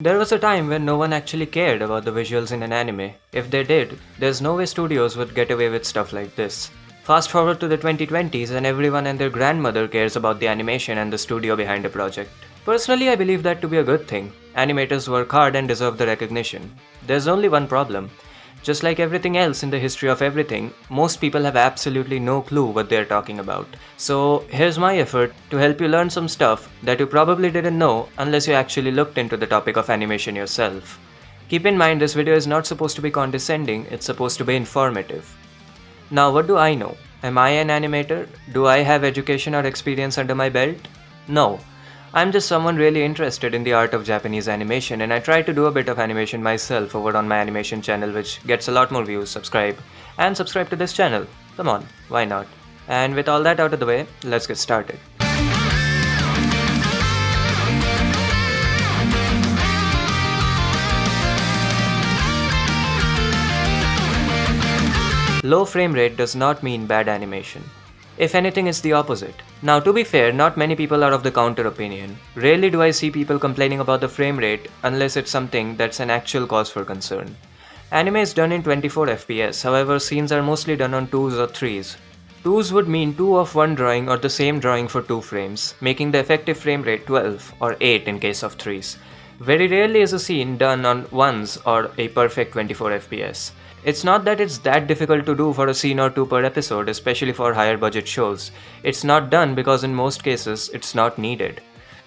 There was a time when no one actually cared about the visuals in an anime. If they did, there's no way studios would get away with stuff like this. Fast forward to the 2020s and everyone and their grandmother cares about the animation and the studio behind a project. Personally, I believe that to be a good thing. Animators work hard and deserve the recognition. There's only one problem. Just like everything else in the history of everything, most people have absolutely no clue what they're talking about. So here's my effort to help you learn some stuff that you probably didn't know unless you actually looked into the topic of animation yourself. Keep in mind this video is not supposed to be condescending, it's supposed to be informative. Now what do I know? Am I an animator? Do I have education or experience under my belt? No. I'm just someone really interested in the art of Japanese animation, and I try to do a bit of animation myself over on my animation channel, which gets a lot more views. Subscribe to this channel. Come on, why not? And with all that out of the way, let's get started. Low frame rate does not mean bad animation. If anything, it's the opposite. Now, to be fair, not many people are of the counter opinion. Rarely do I see people complaining about the frame rate unless it's something that's an actual cause for concern. Anime is done in 24 FPS, however, scenes are mostly done on 2s or 3s. 2s would mean 2 of one drawing or the same drawing for 2 frames, making the effective frame rate 12 or 8 in case of 3s. Very rarely is a scene done on 1s or a perfect 24 FPS. It's not that it's that difficult to do for a scene or two per episode, especially for higher budget shows. It's not done because in most cases, it's not needed.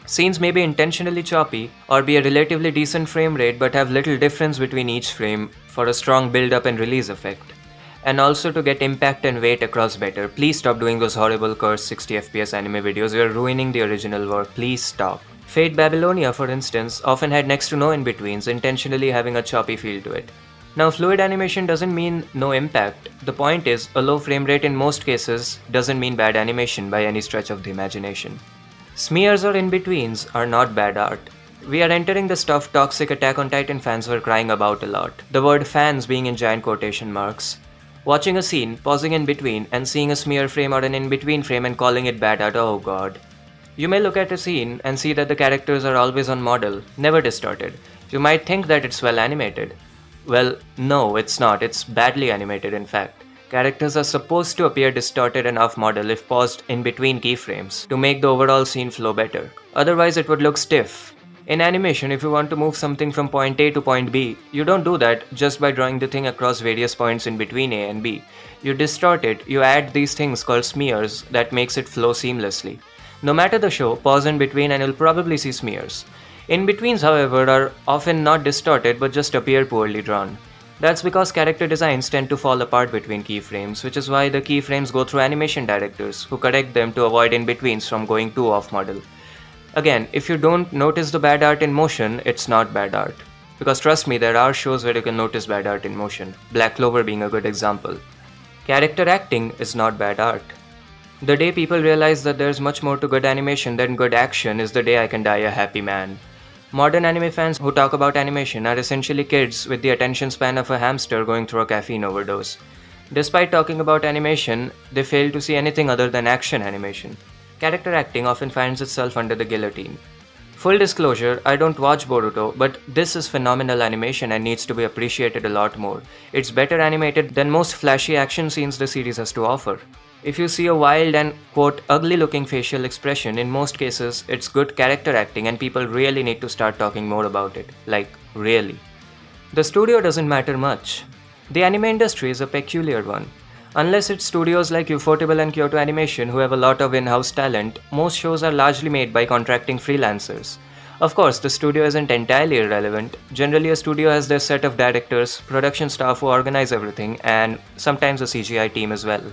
Scenes may be intentionally choppy or be a relatively decent frame rate but have little difference between each frame for a strong build-up and release effect. And also to get impact and weight across better. Please stop doing those horrible cursed 60 FPS anime videos, you're ruining the original work, please stop. Fate Babylonia, for instance, often had next to no in-betweens, intentionally having a choppy feel to it. Now, fluid animation doesn't mean no impact. The point is, a low frame rate in most cases doesn't mean bad animation by any stretch of the imagination. Smears or in-betweens are not bad art. We are entering the stuff toxic Attack on Titan fans were crying about a lot. The word fans being in giant quotation marks. Watching a scene, pausing in between, and seeing a smear frame or an in-between frame and calling it bad art, oh god. You may look at a scene and see that the characters are always on model, never distorted. You might think that it's well animated. Well, no, it's not. It's badly animated, in fact. Characters are supposed to appear distorted and off-model if paused in between keyframes to make the overall scene flow better. Otherwise, it would look stiff. In animation, if you want to move something from point A to point B, you don't do that just by drawing the thing across various points in between A and B. You distort it, you add these things called smears that makes it flow seamlessly. No matter the show, pause in between and you'll probably see smears. In-betweens, however, are often not distorted but just appear poorly drawn. That's because character designs tend to fall apart between keyframes, which is why the keyframes go through animation directors, who correct them to avoid in-betweens from going too off-model. Again, if you don't notice the bad art in motion, it's not bad art. Because trust me, there are shows where you can notice bad art in motion, Black Clover being a good example. Character acting is not bad art. The day people realize that there's much more to good animation than good action is the day I can die a happy man. Modern anime fans who talk about animation are essentially kids with the attention span of a hamster going through a caffeine overdose. Despite talking about animation, they fail to see anything other than action animation. Character acting often finds itself under the guillotine. Full disclosure, I don't watch Boruto, but this is phenomenal animation and needs to be appreciated a lot more. It's better animated than most flashy action scenes the series has to offer. If you see a wild and, quote, ugly looking facial expression, in most cases, it's good character acting and people really need to start talking more about it. Like, really. The studio doesn't matter much. The anime industry is a peculiar one. Unless it's studios like Ufotable and Kyoto Animation who have a lot of in-house talent, most shows are largely made by contracting freelancers. Of course, the studio isn't entirely irrelevant. Generally, a studio has their set of directors, production staff who organize everything, and sometimes a CGI team as well.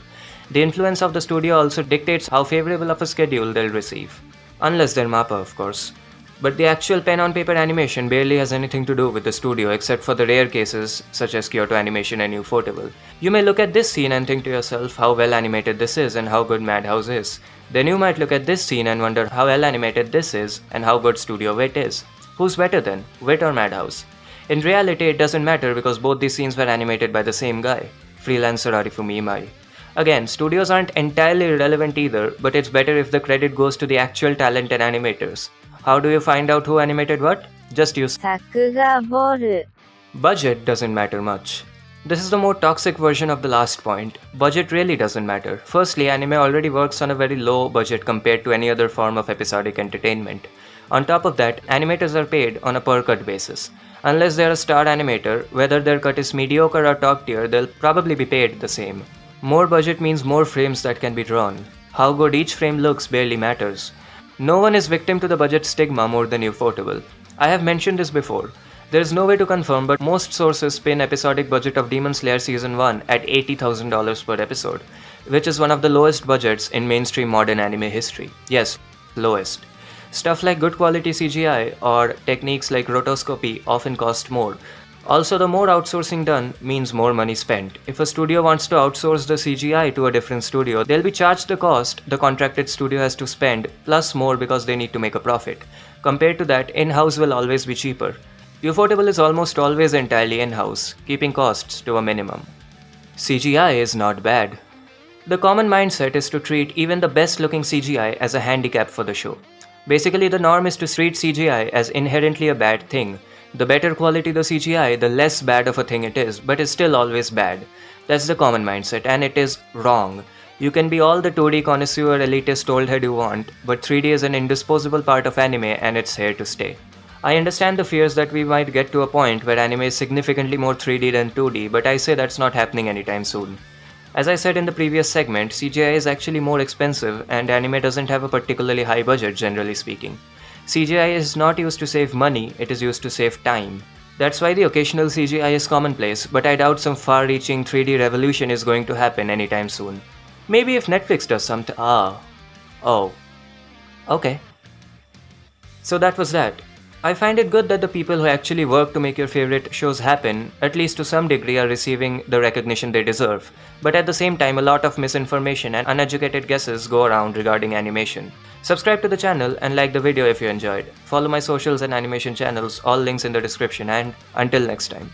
The influence of the studio also dictates how favorable of a schedule they'll receive. Unless they're MAPPA, of course. But the actual pen-on-paper animation barely has anything to do with the studio except for the rare cases such as Kyoto Animation and Ufotable. You may look at this scene and think to yourself how well animated this is and how good Madhouse is. Then you might look at this scene and wonder how well animated this is and how good Studio Wit is. Who's better then, Wit or Madhouse? In reality, it doesn't matter because both these scenes were animated by the same guy, freelancer Arifumi Imai. Again, studios aren't entirely irrelevant either, but it's better if the credit goes to the actual talent and animators. How do you find out who animated what? Just use. 作画ボル Budget doesn't matter much. This is the more toxic version of the last point. Budget really doesn't matter. Firstly, anime already works on a very low budget compared to any other form of episodic entertainment. On top of that, animators are paid on a per cut basis. Unless they're a star animator, whether their cut is mediocre or top tier, they'll probably be paid the same. More budget means more frames that can be drawn. How good each frame looks barely matters. No one is victim to the budget stigma more than ufotable. I have mentioned this before. There is no way to confirm, but most sources pin episodic budget of Demon Slayer Season 1 at $80,000 per episode, which is one of the lowest budgets in mainstream modern anime history. Yes, lowest. Stuff like good quality CGI or techniques like rotoscopy often cost more. Also, the more outsourcing done means more money spent. If a studio wants to outsource the CGI to a different studio, they'll be charged the cost the contracted studio has to spend, plus more because they need to make a profit. Compared to that, in-house will always be cheaper. Ufotable is almost always entirely in-house, keeping costs to a minimum. CGI is not bad. The common mindset is to treat even the best looking CGI as a handicap for the show. Basically, the norm is to treat CGI as inherently a bad thing. The better quality the CGI, the less bad of a thing it is, but it's still always bad. That's the common mindset, and it is wrong. You can be all the 2D connoisseur elitist old head you want, but 3D is an indisposable part of anime and it's here to stay. I understand the fears that we might get to a point where anime is significantly more 3D than 2D, but I say that's not happening anytime soon. As I said in the previous segment, CGI is actually more expensive and anime doesn't have a particularly high budget generally speaking. CGI is not used to save money, it is used to save time. That's why the occasional CGI is commonplace, but I doubt some far-reaching 3D revolution is going to happen anytime soon. Maybe if Netflix does something. Okay. So that was that. I find it good that the people who actually work to make your favorite shows happen, at least to some degree, are receiving the recognition they deserve. But at the same time, a lot of misinformation and uneducated guesses go around regarding animation. Subscribe to the channel and like the video if you enjoyed. Follow my socials and animation channels, all links in the description, and until next time.